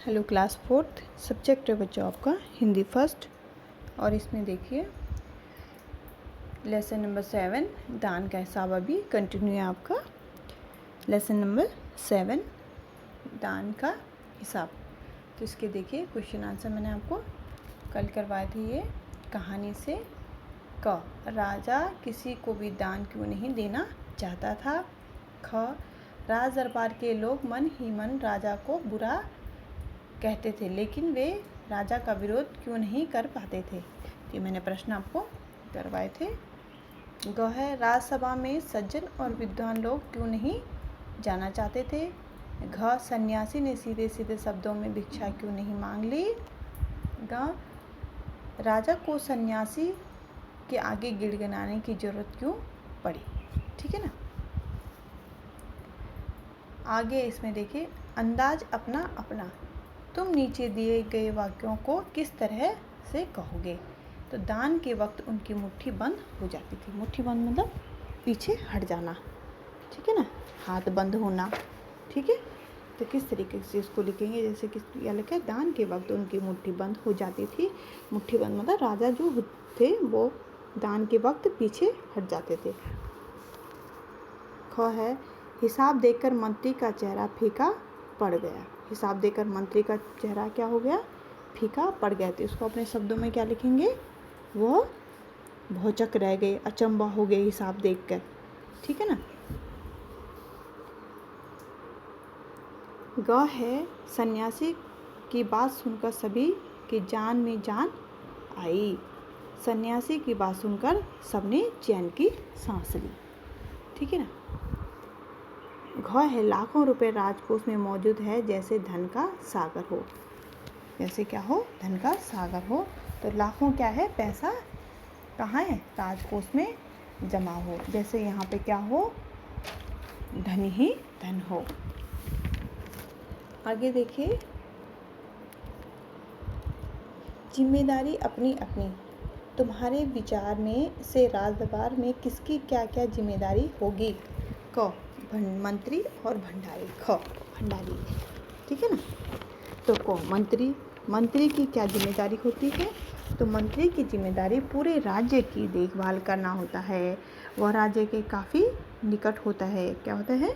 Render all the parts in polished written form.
Hello class 4th subject है बच्चों आपका हिंदी फर्स्ट। और इसमें देखिए लेसन नंबर 7 दान का हिसाब अभी कंटिन्यू है आपका। लेसन नंबर 7 दान का हिसाब। तो इसके देखिए क्वेश्चन आंसर मैंने आपको कल करवाए थे। ये कहानी से क राजा किसी को भी दान क्यों नहीं देना चाहता था। ख राज दरबार के लोग मन ही मन राजा को बुरा कहते थे, लेकिन वे राजा का विरोध क्यों नहीं कर पाते थे। ये मैंने प्रश्न आपको करवाए थे। ग है राजसभा में सज्जन और विद्वान लोग क्यों नहीं जाना चाहते थे। घ सन्यासी ने सीधे सीधे शब्दों में भिक्षा क्यों नहीं मांग ली। ग राजा को सन्यासी के आगे गिड़गिड़ाने की जरूरत क्यों पड़ी। ठीक है ना। आगे इसमें देखिए अंदाज अपना अपना। तुम नीचे दिए गए वाक्यों को किस तरह से कहोगे। तो दान के वक्त उनकी मुट्ठी बंद हो जाती थी। मुट्ठी बंद मतलब पीछे हट जाना। ठीक है ना, हाथ बंद होना। ठीक है, तो किस तरीके से इसको लिखेंगे। जैसे कि यह लिखा है दान के वक्त उनकी मुट्ठी बंद हो जाती थी। मुट्ठी बंद मतलब राजा जो थे वो दान के वक्त पीछे हट जाते थे। ख है हिसाब देखकर मंत्री का चेहरा फीका पड़ गया। हिसाब देकर मंत्री का चेहरा क्या हो गया, फीका पड़ गया। तो इसको अपने शब्दों में क्या लिखेंगे, वो भौचक रह गए, अचंबा हो गए हिसाब देखकर। ठीक है ना। ग है सन्यासी की बात सुनकर सभी की जान में जान आई। सन्यासी की बात सुनकर सबने चैन की सांस ली। ठीक है ना। घ है लाखों रुपए राजकोष में मौजूद है जैसे धन का सागर हो। जैसे क्या हो, धन का सागर हो। तो लाखों क्या है, पैसा कहाँ है, राजकोष में जमा हो। जैसे यहाँ पे क्या हो, धन ही धन हो। आगे देखिए जिम्मेदारी अपनी अपनी। तुम्हारे विचार में से राजदरबार में किसकी क्या क्या जिम्मेदारी होगी। क मंत्री और भंडारी। ख भंडारी। ठीक है ना। तो को मंत्री की क्या जिम्मेदारी होती है। तो मंत्री की जिम्मेदारी पूरे राज्य की देखभाल करना होता है। वह राज्य के काफ़ी निकट होता है। क्या होता है,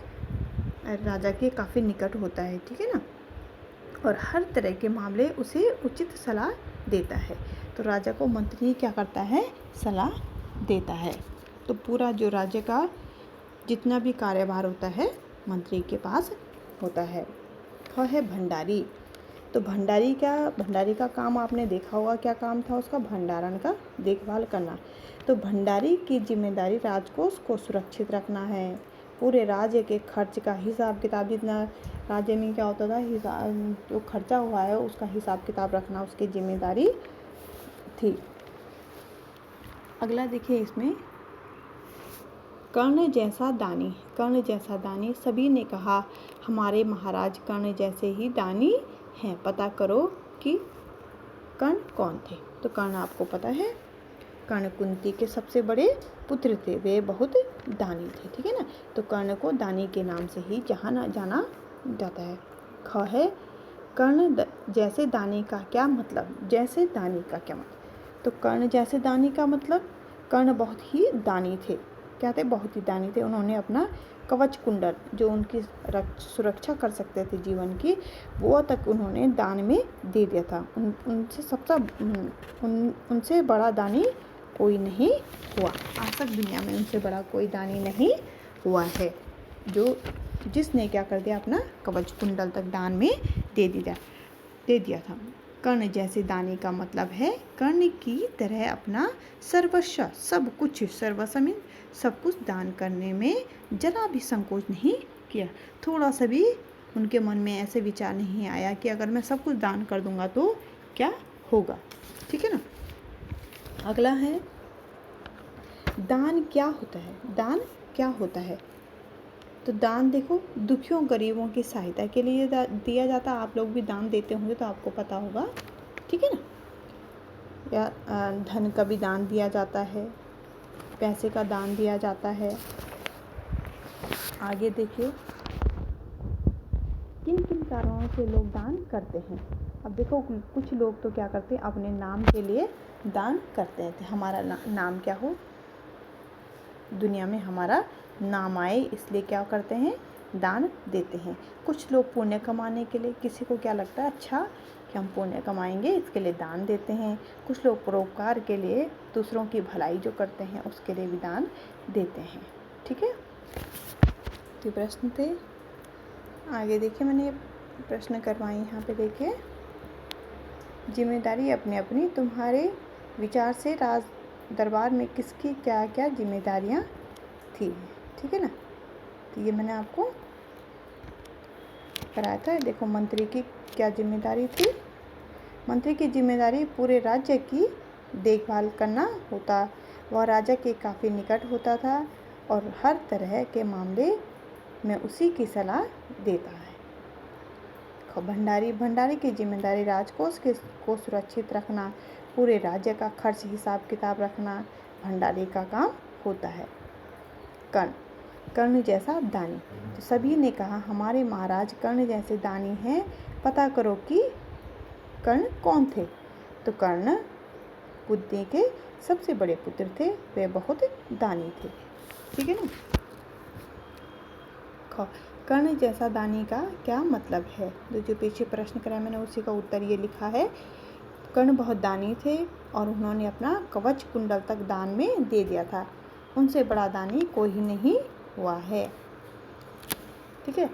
राजा के काफ़ी निकट होता है। ठीक है ना। और हर तरह के मामले उसे उचित सलाह देता है। तो राजा को मंत्री क्या करता है, सलाह देता है। तो पूरा जो राज्य का जितना भी कार्यभार होता है मंत्री के पास होता है। ख है भंडारी। तो भंडारी का काम आपने देखा होगा, क्या काम था उसका, भंडारण का देखभाल करना। तो भंडारी की जिम्मेदारी राजकोष को सुरक्षित रखना है। पूरे राज्य के खर्च का हिसाब किताब, जितना राज्य में क्या होता था, हिसाब जो खर्चा हुआ है उसका हिसाब किताब रखना उसकी जिम्मेदारी थी। अगला देखिए इसमें कर्ण जैसा दानी। कर्ण जैसा दानी। सभी ने कहा हमारे महाराज कर्ण जैसे ही दानी हैं, पता करो कि कर्ण कौन थे। तो कर्ण आपको पता है, कर्ण कुंती के सबसे बड़े पुत्र थे, वे बहुत दानी थे। ठीक है ना। तो कर्ण को दानी के नाम से ही जाना जाता है। ख है कर्ण जैसे दानी का क्या मतलब। जैसे दानी का क्या मतलब। तो कर्ण जैसे दानी का मतलब कर्ण बहुत ही दानी थे। क्या थे, बहुत ही दानी थे। उन्होंने अपना कवच कुंडल जो उनकी सुरक्षा कर सकते थे जीवन की, वो तक उन्होंने दान में दे दिया था। उनसे बड़ा दानी कोई नहीं हुआ। आज तक दुनिया में उनसे बड़ा कोई दानी नहीं हुआ है, जिसने क्या कर दिया, अपना कवच कुंडल तक दान में दे दिया था। कर्ण जैसे दानी का मतलब है कर्ण की तरह अपना सर्वस्व सब कुछ, सर्वस्व सब कुछ दान करने में जरा भी संकोच नहीं किया। थोड़ा सा भी उनके मन में ऐसे विचार नहीं आया कि अगर मैं सब कुछ दान कर दूंगा तो क्या होगा। ठीक है ना। अगला है दान क्या होता है। दान क्या होता है। तो दान देखो दुखियों गरीबों की सहायता के लिए दिया जाता है। आप लोग भी दान देते होंगे तो आपको पता होगा। ठीक है ना। या धन का भी दान दिया जाता है, पैसे का दान दिया जाता है। आगे देखिए किन किन कारणों से लोग दान करते हैं? अब देखो, कुछ लोग तो क्या करते हैं, अपने नाम के लिए दान करते हैं। हमारा नाम क्या हो, दुनिया में हमारा नाम आए, इसलिए क्या करते हैं, दान देते हैं। कुछ लोग पुण्य कमाने के लिए, किसी को क्या लगता है अच्छा कि हम पुण्य कमाएंगे, इसके लिए दान देते हैं। कुछ लोग परोपकार के लिए, दूसरों की भलाई जो करते हैं उसके लिए भी दान देते हैं। ठीक है, तो प्रश्न थे। आगे देखिए, मैंने प्रश्न करवाए यहाँ पे। देखिए, जिम्मेदारी अपनी अपनी, तुम्हारे विचार से राज दरबार में किसकी क्या क्या जिम्मेदारियाँ थी? ठीक है ना, तो ये मैंने आपको कराया था। देखो, मंत्री की क्या जिम्मेदारी थी? मंत्री की जिम्मेदारी पूरे राज्य की देखभाल करना होता। वह राजा के काफ़ी निकट होता था और हर तरह के मामले में उसी की सलाह देता है। भंडारी की जिम्मेदारी राजकोष को सुरक्षित रखना, पूरे राज्य का खर्च हिसाब किताब रखना भंडारी का काम होता है। कर्ण जैसा दानी, तो सभी ने कहा हमारे महाराज कर्ण जैसे दानी हैं, पता करो कि कर्ण कौन थे। तो कर्ण बुद्धि के सबसे बड़े पुत्र थे, वे बहुत दानी थे। ठीक है ना। कर्ण जैसा दानी का क्या मतलब है? जो पीछे प्रश्न कराया मैंने उसी का उत्तर ये लिखा है। कर्ण बहुत दानी थे और उन्होंने अपना कवच कुंडल तक दान में दे दिया था। उनसे बड़ा दानी कोई नहीं हुआ है। ठीक है,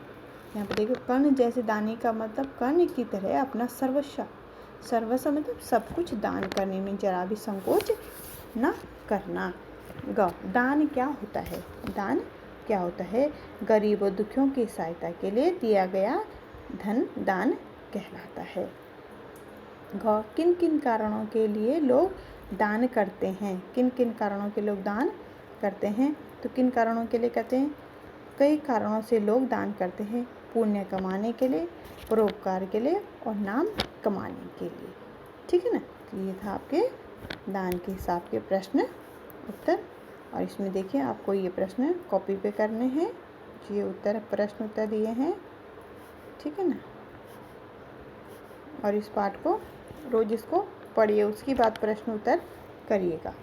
यहाँ पे देखो, कर्ण जैसे दानी का मतलब कर्ण की तरह अपना सर्वस्व मतलब सब कुछ दान करने में जरा भी संकोच न करना। दान क्या होता है? दान क्या होता है? गरीब और दुखियों की सहायता के लिए दिया गया धन दान कहलाता है। किन किन कारणों के लिए लोग दान करते हैं? किन किन कारणों के लोग दान करते हैं? तो किन कारणों के लिए करते हैं? कई कारणों से लोग दान करते हैं। पुण्य कमाने के लिए, परोपकार के लिए और नाम कमाने के लिए। ठीक है ना, तो ये था आपके दान के हिसाब के प्रश्न उत्तर। और इसमें देखिए, आपको ये प्रश्न कॉपी पे करने हैं, ये प्रश्न उत्तर दिए हैं। ठीक है ना, और इस पाठ को रोज इसको पढ़िए, उसके बाद प्रश्न उत्तर करिएगा।